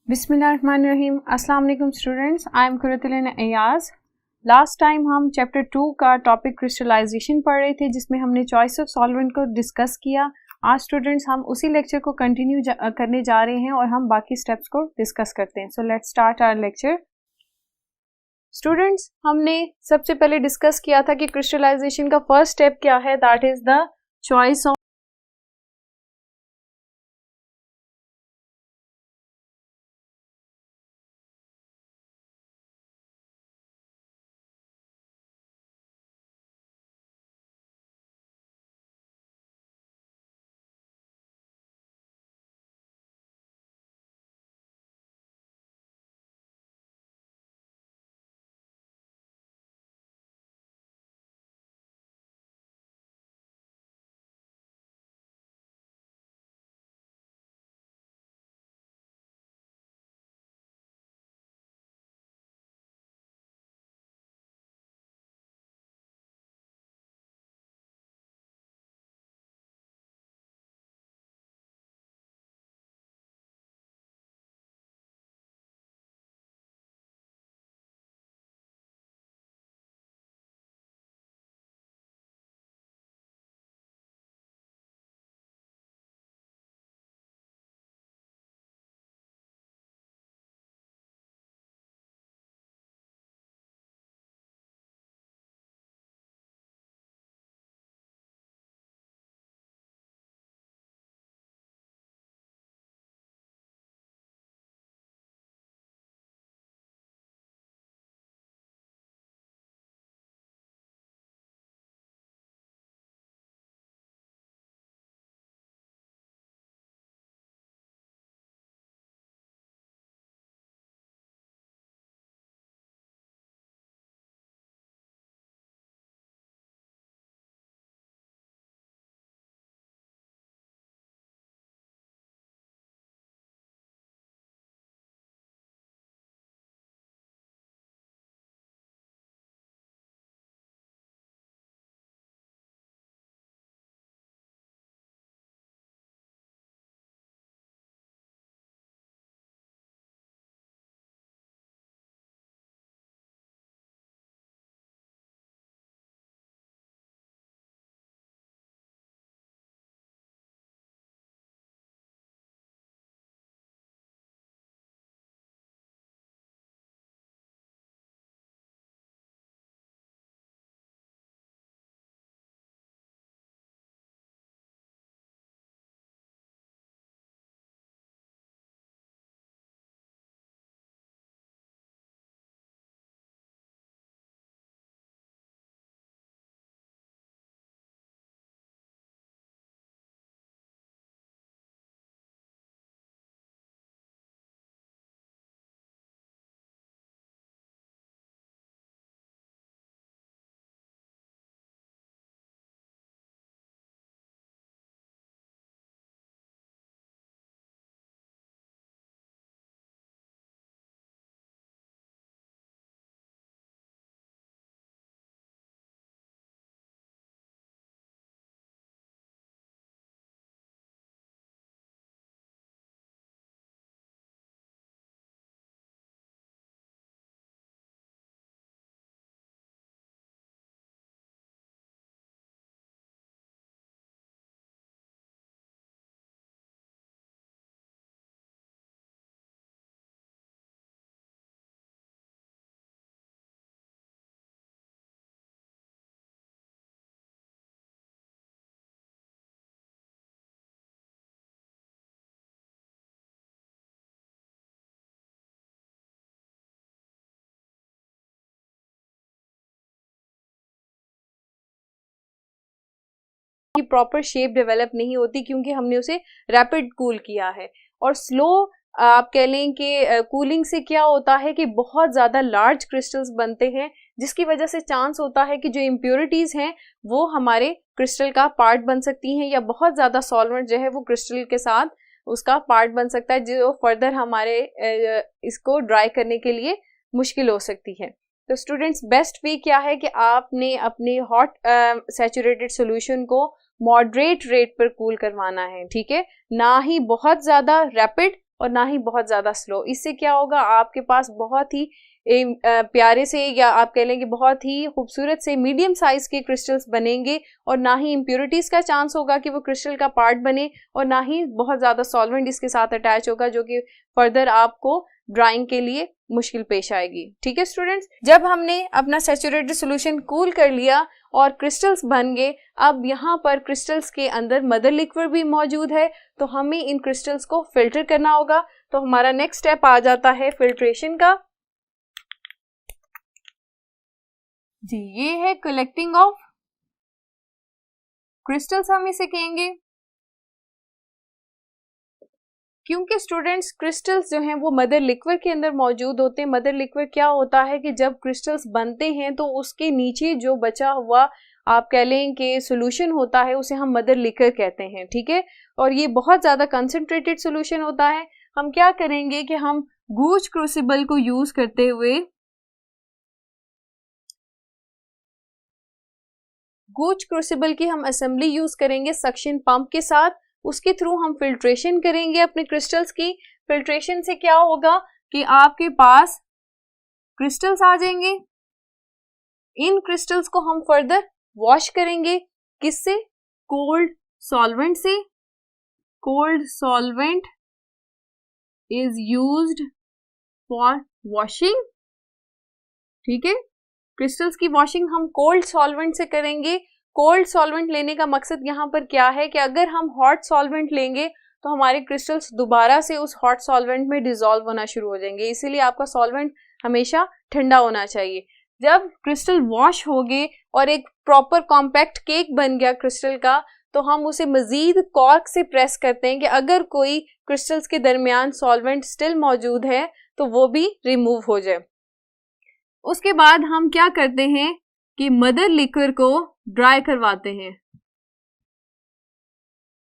बिस्मिल्लाहिर्रहमानिर्रहीम। अस्सलाम वालेकुम students, I am Qurratul Ayaz. Last time हम चैप्टर 2 का टॉपिक क्रिस्टलाइजेशन पढ़ रहे थे, जिसमें हमने चॉइस ऑफ सॉल्वेंट को डिस्कस किया। आज स्टूडेंट्स हम उसी लेक्चर को कंटिन्यू करने जा रहे हैं और हम बाकी स्टेप्स को डिस्कस करते हैं। So let's start our lecture. Students, हमने सबसे पहले डिस्कस किया था कि क्रिस्टलाइजेशन का फर्स्ट स्टेप क्या है, that is the choice of की प्रॉपर शेप डेवलप नहीं होती, क्योंकि हमने उसे रैपिड कूल किया है। और स्लो आप कह लें कि कूलिंग से क्या होता है कि बहुत ज़्यादा लार्ज क्रिस्टल्स बनते हैं, जिसकी वजह से चांस होता है कि जो इम्प्योरिटीज़ हैं वो हमारे क्रिस्टल का पार्ट बन सकती हैं, या बहुत ज़्यादा सॉल्वेंट जो है वो क्रिस्टल के साथ उसका पार्ट बन सकता है, जो फर्दर हमारे इसको ड्राई करने के लिए मुश्किल हो सकती है। तो स्टूडेंट्स, बेस्ट वे क्या है कि आपने अपने हॉट सैचुरेटेड सॉल्यूशन को मॉडरेट रेट पर कूल करवाना है, ठीक है, ना ही बहुत ज़्यादा रैपिड और ना ही बहुत ज़्यादा स्लो। इससे क्या होगा, आपके पास बहुत ही प्यारे से या आप कह लेंगे बहुत ही खूबसूरत से मीडियम साइज के क्रिस्टल्स बनेंगे और ना ही इम्प्योरिटीज़ का चांस होगा कि वो क्रिस्टल का पार्ट बने और ना ही बहुत ज़्यादा सॉल्वेंट इसके साथ अटैच होगा जो कि फर्दर आपको ड्राइंग के लिए मुश्किल पेश आएगी। ठीक है स्टूडेंट्स, जब हमने अपना सैचुरेटेड सॉल्यूशन कूल कर लिया और क्रिस्टल्स बन गए, अब यहाँ पर क्रिस्टल्स के अंदर मदर लिक्विड भी मौजूद है, तो हमें इन क्रिस्टल्स को फिल्टर करना होगा। तो हमारा नेक्स्ट स्टेप आ जाता है फिल्ट्रेशन का। जी, ये है कलेक्टिंग ऑफ क्रिस्टल्स हम इसे कहेंगे, क्योंकि स्टूडेंट्स क्रिस्टल्स जो हैं वो मदर लिक्विड के अंदर मौजूद होते हैं। मदर लिक्विड क्या होता है कि जब क्रिस्टल्स बनते हैं तो उसके नीचे जो बचा हुआ आप कह लें कि सोल्यूशन होता है उसे हम मदर लिक्विड कहते हैं। ठीक है, और ये बहुत ज़्यादा कंसंट्रेटेड सोल्यूशन होता है। हम क्या करेंगे कि हम गूज क्रूसिबल को यूज करते हुए गूज क्रूसिबल की हम असेंबली यूज करेंगे सक्शन पंप के साथ। उसके थ्रू हम फिल्ट्रेशन करेंगे अपने क्रिस्टल्स की। फिल्ट्रेशन से क्या होगा कि आपके पास क्रिस्टल्स आ जाएंगे। इन क्रिस्टल्स को हम फर्दर वॉश करेंगे, किससे? कोल्ड सॉल्वेंट से। Cold solvent is used for washing. ठीक है, क्रिस्टल्स की वॉशिंग हम कोल्ड सॉल्वेंट से करेंगे। कोल्ड सॉल्वेंट लेने का मकसद यहाँ पर क्या है कि अगर हम हॉट सॉल्वेंट लेंगे तो हमारे क्रिस्टल्स दोबारा से उस हॉट सॉल्वेंट में डिसॉल्व होना शुरू हो जाएंगे। इसीलिए आपका सॉल्वेंट हमेशा ठंडा होना चाहिए। जब क्रिस्टल वॉश हो गए और एक प्रॉपर कॉम्पैक्ट केक बन गया क्रिस्टल का, तो हम उसे मजीद कॉर्क से प्रेस करते हैं कि अगर कोई क्रिस्टल्स के दरमियान सॉल्वेंट स्टिल मौजूद है तो वो भी रिमूव हो जाए। उसके बाद हम क्या करते हैं कि मदर लिक्विड को ड्राई करवाते हैं।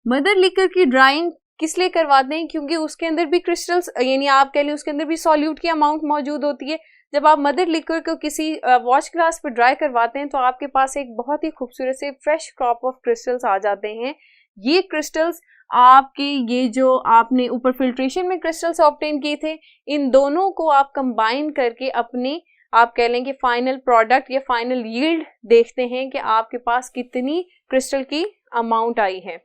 मदर लिक्विड की ड्राइंग किस लिए करवाते हैं? क्योंकि उसके अंदर भी क्रिस्टल्स यानी आप कह लें उसके अंदर भी सॉल्यूट की अमाउंट मौजूद होती है। जब आप मदर लिक्विड को किसी वॉश ग्लास पर ड्राई करवाते हैं तो आपके पास एक बहुत ही खूबसूरत से फ्रेश क्रॉप ऑफ क्रिस्टल्स आ जाते हैं। ये क्रिस्टल्स आपके ये जो आपने ऊपर फिल्ट्रेशन में क्रिस्टल्स ऑब्टेन किए थे, इन दोनों को आप कंबाइन करके अपने आप कह लेंगे फाइनल प्रोडक्ट या फाइनल यील्ड देखते हैं कि आपके पास कितनी क्रिस्टल की अमाउंट आई है।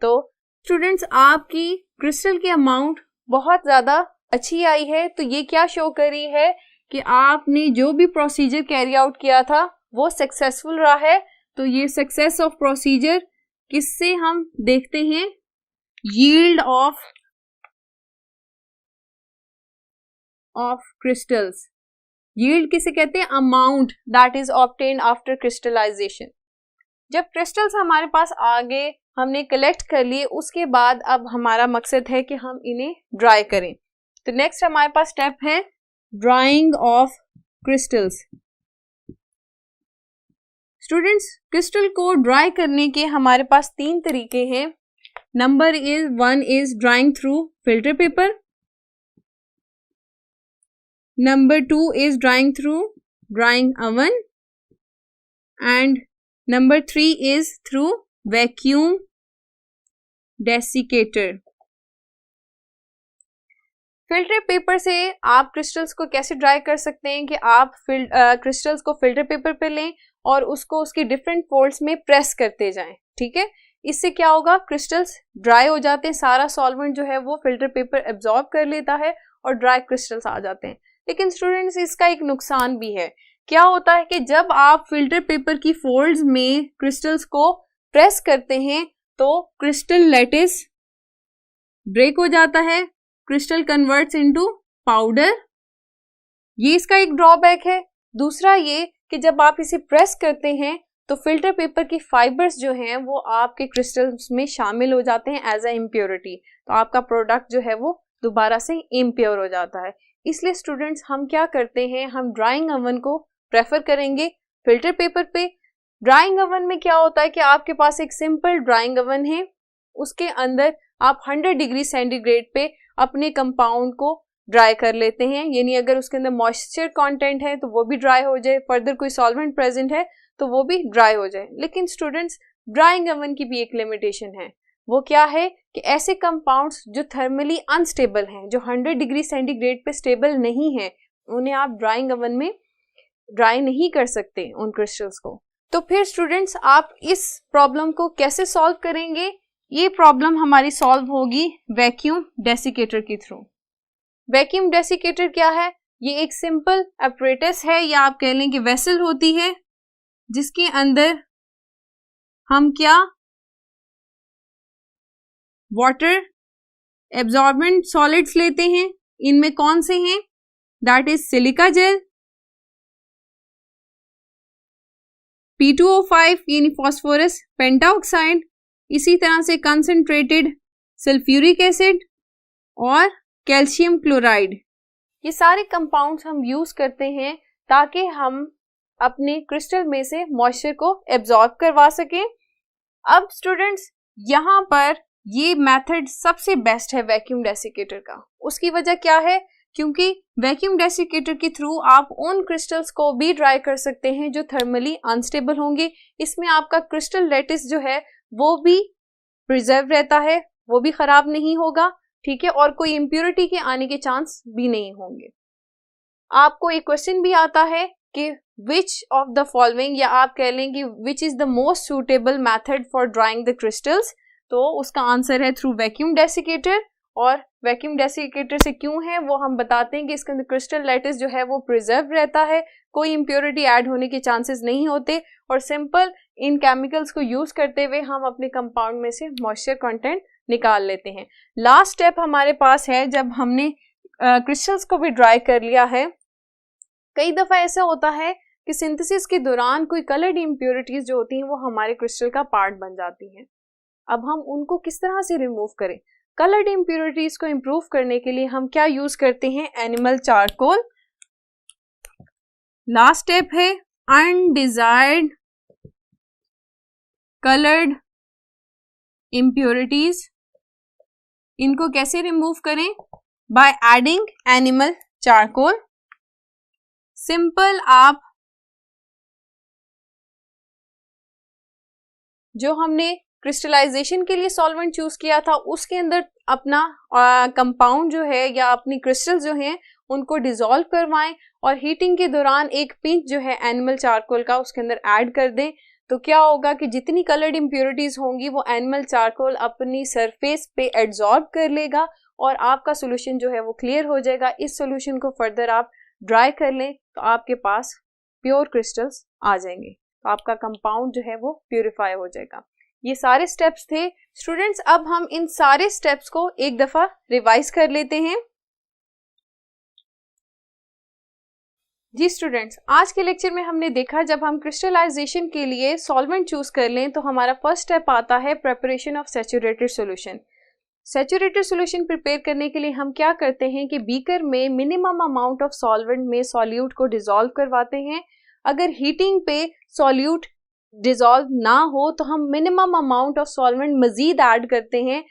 तो स्टूडेंट्स, आपकी क्रिस्टल की अमाउंट बहुत ज़्यादा अच्छी आई है। तो ये क्या शो कर रही है कि आपने जो भी प्रोसीजर कैरी आउट किया था वो सक्सेसफुल रहा है। तो ये सक्सेस ऑफ प्रोसीजर किससे हम देखते हैं? Yield of crystals. यील्ड किसे कहते हैं? Amount that is obtained after crystallisation. जब क्रिस्टल्स हमारे पास आ गए, हमने कलेक्ट कर लिए, उसके बाद अब हमारा मकसद है कि हम इन्हें ड्राई करें। तो नेक्स्ट हमारे पास स्टेप है drying of crystals. Students, crystal को ड्राई करने के हमारे पास 3 तरीके हैं। Number 1 is drawing through filter paper. Number 2 is drying through drying oven, and number 3 is through vacuum desiccator. Filter paper से आप क्रिस्टल्स को कैसे ड्राई कर सकते हैं कि आप क्रिस्टल्स को फिल्टर पेपर पे लें और उसको उसकी डिफरेंट फोल्ड्स में प्रेस करते जाएं। ठीक है, इससे क्या होगा, क्रिस्टल्स ड्राई हो जाते हैं, सारा सॉल्वेंट जो है वो फिल्टर पेपर एब्जॉर्ब कर लेता है और ड्राई क्रिस्टल्स आ जाते हैं। लेकिन स्टूडेंट्स, इसका एक नुकसान भी है। क्या होता है कि जब आप फिल्टर पेपर की फोल्ड्स में क्रिस्टल्स को प्रेस करते हैं तो क्रिस्टल लैटिस ब्रेक हो जाता है, क्रिस्टल कन्वर्ट्स इनटू पाउडर। ये इसका एक ड्रॉबैक है। दूसरा ये कि जब आप इसे प्रेस करते हैं तो फिल्टर पेपर की फाइबर्स जो हैं वो आपके क्रिस्टल्स में शामिल हो जाते हैं एज अ इम्प्योरिटी। तो आपका प्रोडक्ट जो है वो दोबारा से इम्प्योर हो जाता है। इसलिए स्टूडेंट्स, हम क्या करते हैं, हम ड्राइंग ओवन को प्रेफर करेंगे फिल्टर पेपर पे। ड्राइंग ओवन में क्या होता है कि आपके पास एक सिंपल ड्राइंग ओवन है, उसके अंदर आप 100 डिग्री सेंटीग्रेड पे अपने कंपाउंड को ड्राई कर लेते हैं। यानी अगर उसके अंदर मॉइस्चर कंटेंट है तो वो भी ड्राई हो जाए, फर्दर कोई सॉल्वेंट प्रेजेंट है तो वो भी ड्राई हो जाए। लेकिन स्टूडेंट्स, ड्राइंग ओवन की भी एक लिमिटेशन है, वो क्या है कि ऐसे कंपाउंड्स जो थर्मली अनस्टेबल हैं, जो 100 डिग्री सेंटीग्रेड पे स्टेबल नहीं है, उन्हें आप ड्राइंग ओवन में ड्राई नहीं कर सकते उन क्रिस्टल्स को। तो फिर स्टूडेंट्स आप इस प्रॉब्लम को कैसे सॉल्व करेंगे? ये प्रॉब्लम हमारी सॉल्व होगी वैक्यूम डेसिकेटर के थ्रू। वैक्यूम डेसिकेटर क्या है? ये एक सिंपल apparatus है, या आप कह लें कि वेसल होती है, जिसके अंदर हम क्या वाटर एब्जॉर्बेंट सॉलिड्स लेते हैं। इनमें कौन से हैं? That is silica gel, P2O5 यानी फॉस्फोरस पेंटाऑक्साइड, इसी तरह से कंसंट्रेटेड सल्फ्यूरिक एसिड और कैल्शियम क्लोराइड। ये सारे कंपाउंड्स हम यूज करते हैं ताकि हम अपने क्रिस्टल में से मॉइस्चर को एब्जॉर्ब करवा सकें। अब स्टूडेंट्स यहाँ पर ये मेथड सबसे बेस्ट है वैक्यूम डेसिकेटर का। उसकी वजह क्या है? क्योंकि वैक्यूम डेसिकेटर के थ्रू आप उन क्रिस्टल्स को भी ड्राई कर सकते हैं जो थर्मली अनस्टेबल होंगे। इसमें आपका क्रिस्टल लैटिस जो है वो भी प्रिजर्व रहता है, वो भी खराब नहीं होगा, ठीक है, और कोई इम्प्योरिटी के आने के चांस भी नहीं होंगे। आपको एक क्वेश्चन भी आता है कि विच ऑफ द फॉलोइंग, या आप कह लें कि which is the most suitable method for drawing the crystals, तो उसका आंसर है थ्रू वैक्यूम डेसिकेटर। और वैक्यूम डेसिकेटर से क्यों है वो हम बताते हैं कि इसके अंदर क्रिस्टल लैटिस जो है वो प्रिजर्व रहता है, कोई इम्प्योरिटी ऐड होने के चांसेस नहीं होते, और सिंपल इन केमिकल्स को यूज करते हुए हम अपने कंपाउंड में से मॉइस्चर कंटेंट निकाल लेते हैं। लास्ट स्टेप हमारे पास है, जब हमने क्रिस्टल्स को भी ड्राई कर लिया है, कई दफा ऐसा होता है कि सिंथेसिस के दौरान कोई कलर्ड इम्प्योरिटीज जो होती हैं वो हमारे क्रिस्टल का पार्ट बन जाती हैं। अब हम उनको किस तरह से रिमूव करें? कलर्ड इम्प्योरिटीज को इम्प्रूव करने के लिए हम क्या यूज करते हैं? Animal charcoal. लास्ट स्टेप है अनडिजायर्ड कलर्ड इम्प्योरिटीज। इनको कैसे रिमूव करें? By adding animal charcoal. Simple, आप जो हमने क्रिस्टलाइजेशन के लिए सॉल्वेंट चूज किया था उसके अंदर अपना कंपाउंड जो है या अपनी क्रिस्टल जो हैं उनको डिसॉल्व करवाएं और हीटिंग के दौरान एक पिंच जो है एनिमल चारकोल का उसके अंदर ऐड कर दें। तो क्या होगा कि जितनी कलर्ड इम्प्योरिटीज होंगी वो एनिमल चारकोल अपनी सरफेस पे एब्जॉर्ब कर लेगा और आपका सोल्यूशन जो है वो क्लियर हो जाएगा। इस सोल्यूशन को फर्दर आप ड्राई कर लें तो आपके पास प्योर क्रिस्टल्स आ जाएंगे, तो आपका कंपाउंड जो है वो प्यूरिफाई हो जाएगा। ये सारे स्टेप्स थे स्टूडेंट्स। अब हम इन सारे स्टेप्स को एक दफा रिवाइज कर लेते हैं। जी स्टूडेंट्स, आज के लेक्चर में हमने देखा जब हम क्रिस्टलाइजेशन के लिए सॉल्वेंट चूज कर लें तो हमारा फर्स्ट स्टेप आता है preparation of saturated solution. Saturated solution prepare करने के लिए हम क्या करते हैं कि बीकर में मिनिमम अमाउंट ऑफ सॉल्वेंट में सॉल्यूट को डिसॉल्व करवाते हैं। अगर हीटिंग पे सॉल्यूट डिसॉल्व ना हो तो हम मिनिमम अमाउंट ऑफ सॉल्वेंट मजीद ऐड करते हैं।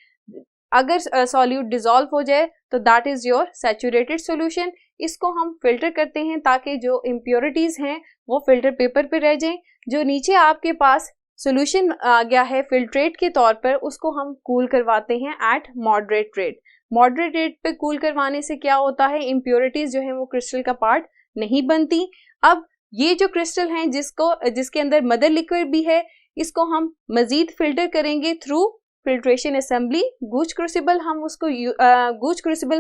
अगर सॉल्यूट डिसॉल्व हो जाए तो that is your saturated solution. इसको हम फिल्टर करते हैं ताकि जो इम्प्योरिटीज हैं वो फिल्टर पेपर पे रह जाएं। जो नीचे आपके पास सॉल्यूशन आ गया है फिल्ट्रेट के तौर पर, उसको हम कूल करवाते हैं eight moderate rate. Moderate rate पे कूल करवाने से क्या होता है, इम्प्योरिटीज जो है वो क्रिस्टल का पार्ट नहीं बनती। अब ये जो क्रिस्टल हैं जिसके अंदर मदर लिक्विड भी है, इसको हम मजीद फिल्टर करेंगे थ्रू फिल्ट्रेशन असेंबली। गूज क्रूसिबल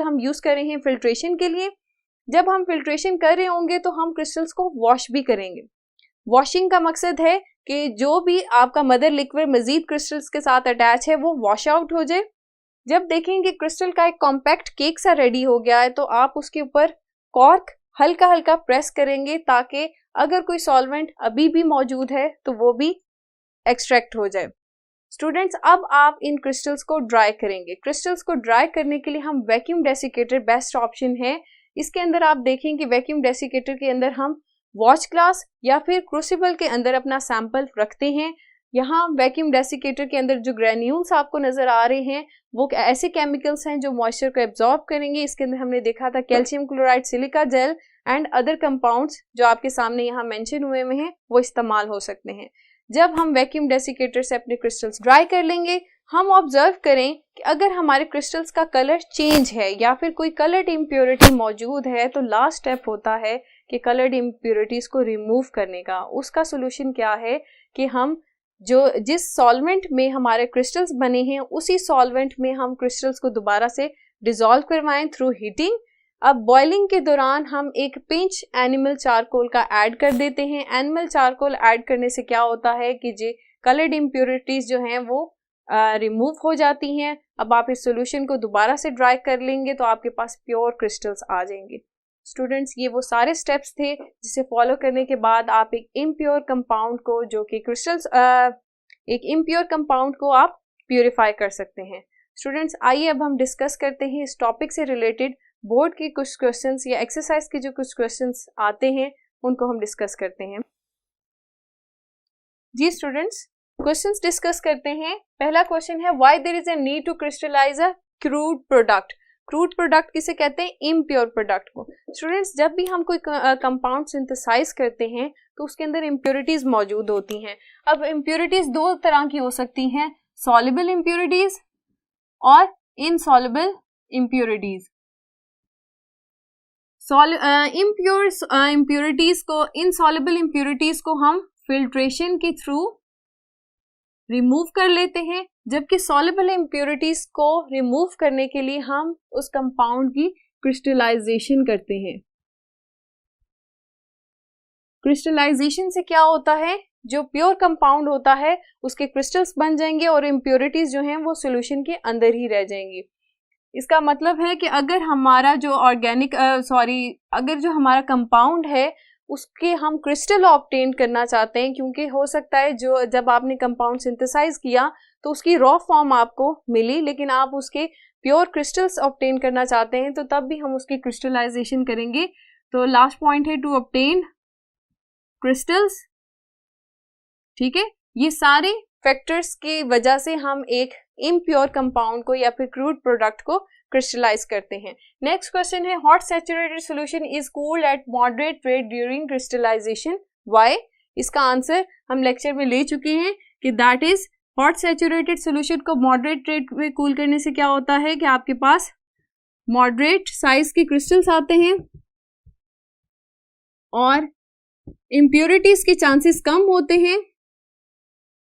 हम यूज कर रहे हैं फिल्ट्रेशन के लिए। जब हम फिल्ट्रेशन कर रहे होंगे तो हम क्रिस्टल्स को वॉश भी करेंगे। वॉशिंग का मकसद है कि जो भी आपका मदर लिक्विड मजीद क्रिस्टल्स के साथ अटैच है वो वॉश आउट हो जाए। जब देखेंगे क्रिस्टल का एक कॉम्पैक्ट केक सा रेडी हो गया है तो आप उसके ऊपर कॉर्क हल्का हल्का प्रेस करेंगे ताकि अगर कोई सॉल्वेंट अभी भी मौजूद है तो वो भी एक्सट्रैक्ट हो जाए। स्टूडेंट्स, अब आप इन क्रिस्टल्स को ड्राई करेंगे। क्रिस्टल्स को ड्राई करने के लिए हम वैक्यूम डेसिकेटर बेस्ट ऑप्शन है। इसके अंदर आप देखें कि वैक्यूम डेसिकेटर के अंदर हम वॉच ग्लास या फिर क्रूसिबल के अंदर अपना सैंपल रखते हैं। यहाँ वैक्यूम डेसिकेटर के अंदर जो ग्रेन्यूल्स आपको नजर आ रहे हैं वो ऐसे केमिकल्स हैं जो मॉइस्चर को एब्जॉर्ब करेंगे। इसके अंदर हमने देखा था calcium chloride, silica gel and other compounds जो आपके सामने यहाँ मेंशन हुए हैं वो इस्तेमाल हो सकते हैं। जब हम वैक्यूम डेसिकेटर से अपने क्रिस्टल्स ड्राई कर लेंगे हम ऑब्जर्व करें कि अगर हमारे क्रिस्टल्स का कलर चेंज है या फिर कोई कलर्ड इम्प्योरिटी मौजूद है तो लास्ट स्टेप होता है कि कलर्ड इम्प्योरिटीज को रिमूव करने का। उसका सोल्यूशन क्या है कि हम जिस सॉल्वेंट में हमारे क्रिस्टल्स बने हैं उसी सॉल्वेंट में हम क्रिस्टल्स को दोबारा से डिसॉल्व करवाएं थ्रू हीटिंग। अब बॉइलिंग के दौरान हम एक पिंच एनिमल चारकोल का ऐड कर देते हैं। एनिमल चारकोल ऐड करने से क्या होता है कि जो कलर्ड इम्प्योरिटीज जो हैं वो रिमूव हो जाती हैं। अब आप इस सॉल्यूशन को दोबारा से ड्राई कर लेंगे तो आपके पास प्योर क्रिस्टल्स आ जाएंगे। स्टूडेंट्स, ये वो सारे स्टेप्स थे जिसे फॉलो करने के बाद आप एक इम्प्योर कंपाउंड को, जो कि क्रिस्टल्स एक इम्प्योर कंपाउंड को आप प्योरीफाई कर सकते हैं। स्टूडेंट्स, आइए अब हम डिस्कस करते हैं इस टॉपिक से रिलेटेड बोर्ड के कुछ क्वेश्चंस या एक्सरसाइज के जो कुछ क्वेश्चंस आते हैं उनको हम डिस्कस करते हैं। जी स्टूडेंट्स, क्वेश्चंस डिस्कस करते हैं। पहला क्वेश्चन है, why there is a need to crystallise a crude product. Crude product किसे कहते हैं? इम्प्योर प्रोडक्ट को। स्टूडेंट्स, जब भी हम कोई कंपाउंड सिंथेसाइज करते हैं तो उसके अंदर इम्प्योरिटीज मौजूद होती हैं। अब इम्प्योरिटीज दो तरह की हो सकती हैं, सॉल्युबल इम्प्योरिटीज और इनसॉल्युबल इम्प्योरिटीज। इम्प्योरिटीज को, इनसॉल्युबल इम्प्योरिटीज को हम फिल्ट्रेशन के थ्रू रिमूव कर लेते हैं, जबकि सॉल्युबल इम्प्योरिटीज को रिमूव करने के लिए हम उस कंपाउंड की क्रिस्टलाइजेशन करते हैं। क्रिस्टलाइजेशन से क्या होता है, जो प्योर कंपाउंड होता है उसके क्रिस्टल्स बन जाएंगे और इम्प्योरिटीज जो हैं वो सॉल्यूशन के अंदर ही रह जाएंगी। इसका मतलब है कि अगर हमारा जो अगर जो हमारा कंपाउंड है उसके हम क्रिस्टल ऑब्टेन करना चाहते हैं, क्योंकि हो सकता है जो जब आपने कंपाउंड सिंथेसाइज किया तो उसकी रॉ फॉर्म आपको मिली, लेकिन आप उसके प्योर क्रिस्टल्स ऑब्टेन करना चाहते हैं तो तब भी हम उसकी क्रिस्टलाइजेशन करेंगे। तो लास्ट पॉइंट है टू ऑब्टेन क्रिस्टल्स। ठीक है, ये सारे फैक्टर्स की वजह से हम एक इम्प्योर कंपाउंड को या फिर क्रूड प्रोडक्ट को क्रिस्टलाइज करते हैं। नेक्स्ट क्वेश्चन है, hot saturated solution is cooled at moderate rate during crystallisation, why? इसका आंसर हम लेक्चर में ले चुके हैं कि that is hot saturated solution को मॉडरेट रेट में कूल करने से क्या होता है कि आपके पास मॉडरेट साइज के क्रिस्टल्स आते हैं और इम्प्योरिटीज के चांसेस कम होते हैं।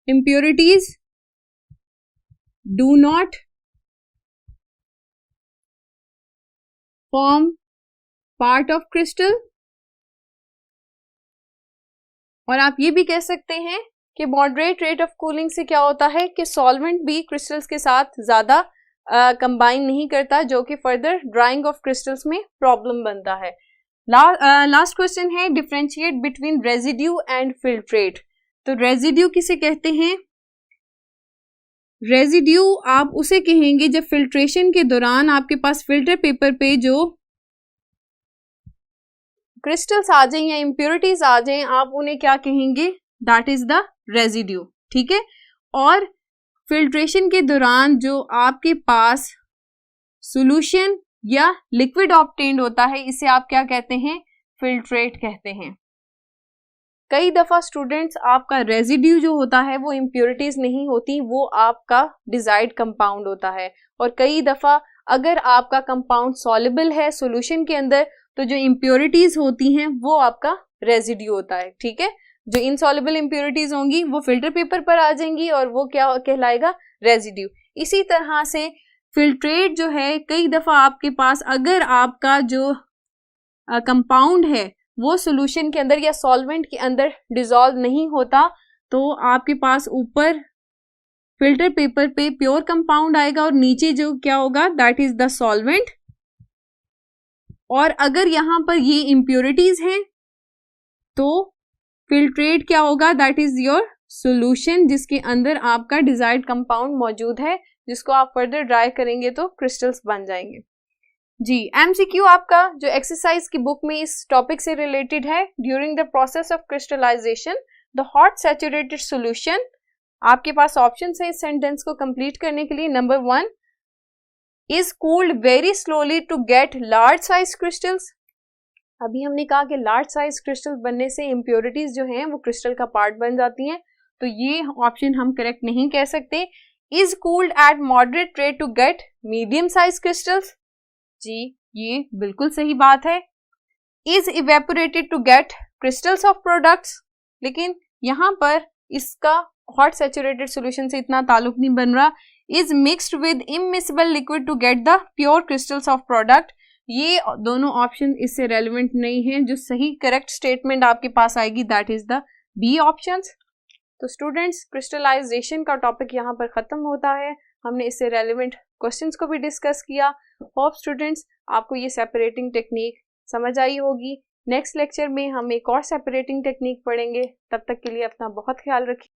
Impurities do not form part of crystal। और आप ये भी कह सकते हैं कि मॉडरेट रेट ऑफ कूलिंग से क्या होता है कि सॉल्वेंट भी क्रिस्टल्स के साथ ज़्यादा कंबाइन नहीं करता, जो कि फर्दर ड्राइंग ऑफ क्रिस्टल्स में प्रॉब्लम बनता है। लास्ट क्वेश्चन है, differentiate between residue and filtrate. तो रेजिड्यू किसे कहते हैं? रेजिड्यू आप उसे कहेंगे जब फिल्ट्रेशन के दौरान आपके पास फिल्टर पेपर पे जो क्रिस्टल्स आ जाएं या इम्प्योरिटीज आ जाएं, आप उन्हें क्या कहेंगे? That is the residue. ठीक है, और फिल्ट्रेशन के दौरान जो आपके पास सॉल्यूशन या लिक्विड ऑब्टेन्ड होता है, इसे आप क्या कहते हैं? फिल्ट्रेट कहते हैं। कई दफ़ा स्टूडेंट्स, आपका रेजिड्यू जो होता है वो इम्प्योरिटीज नहीं होती, वो आपका डिजायर्ड कंपाउंड होता है। और कई दफ़ा अगर आपका कंपाउंड सॉल्युबल है सॉल्यूशन के अंदर तो जो इम्प्योरिटीज होती हैं वो आपका रेजिड्यू होता है। ठीक है, जो इनसॉल्युबल इम्प्योरिटीज होंगी वो फिल्टर पेपर पर आ जाएंगी और वो क्या कहलाएगा? रेजिड्यू। इसी तरह से फिल्ट्रेट जो है, कई दफ़ा आपके पास अगर आपका जो कंपाउंड है वो सॉल्यूशन के अंदर या सॉल्वेंट के अंदर डिसॉल्व नहीं होता तो आपके पास ऊपर फिल्टर पेपर पे प्योर कंपाउंड आएगा और नीचे जो क्या होगा? That is the solvent. और अगर यहाँ पर ये इम्प्योरिटीज हैं तो फिल्ट्रेट क्या होगा? दैट इज योर सॉल्यूशन जिसके अंदर आपका डिजायर्ड कंपाउंड मौजूद है, जिसको आप फर्दर ड्राई करेंगे तो क्रिस्टल्स बन जाएंगे। जी, एमसीक्यू आपका जो एक्सरसाइज की बुक में इस टॉपिक से रिलेटेड है, during the process of crystallisation the hot saturated solution. आपके पास ऑप्शन है इस सेंटेंस को कंप्लीट करने के लिए। Number 1 is cooled very slowly to get large size crystals. अभी हमने कहा कि लार्ज साइज क्रिस्टल बनने से इम्प्योरिटीज जो हैं वो क्रिस्टल का पार्ट बन जाती हैं, तो ये ऑप्शन हम करेक्ट नहीं कह सकते। Is cooled at moderate rate to get medium size crystals. जी ये बिल्कुल सही बात है। Is evaporated to get crystals of products, लेकिन यहाँ पर इसका हॉट सैचुरेटेड सॉल्यूशन से इतना ताल्लुक नहीं बन रहा। Is mixed with immiscible liquid to get the pure crystals of product, ये दोनों ऑप्शन इससे रेलिवेंट नहीं है। जो सही करेक्ट स्टेटमेंट आपके पास आएगी that is the b options. तो स्टूडेंट्स क्रिस्टलाइजेशन का टॉपिक यहाँ पर खत्म होता है। हमने इससे रेलिवेंट क्वेश्चंस को भी डिस्कस किया। होप स्टूडेंट्स आपको ये सेपरेटिंग टेक्निक समझ आई होगी। नेक्स्ट लेक्चर में हम एक और सेपरेटिंग टेक्निक पढ़ेंगे। तब तक के लिए अपना बहुत ख्याल रखिए।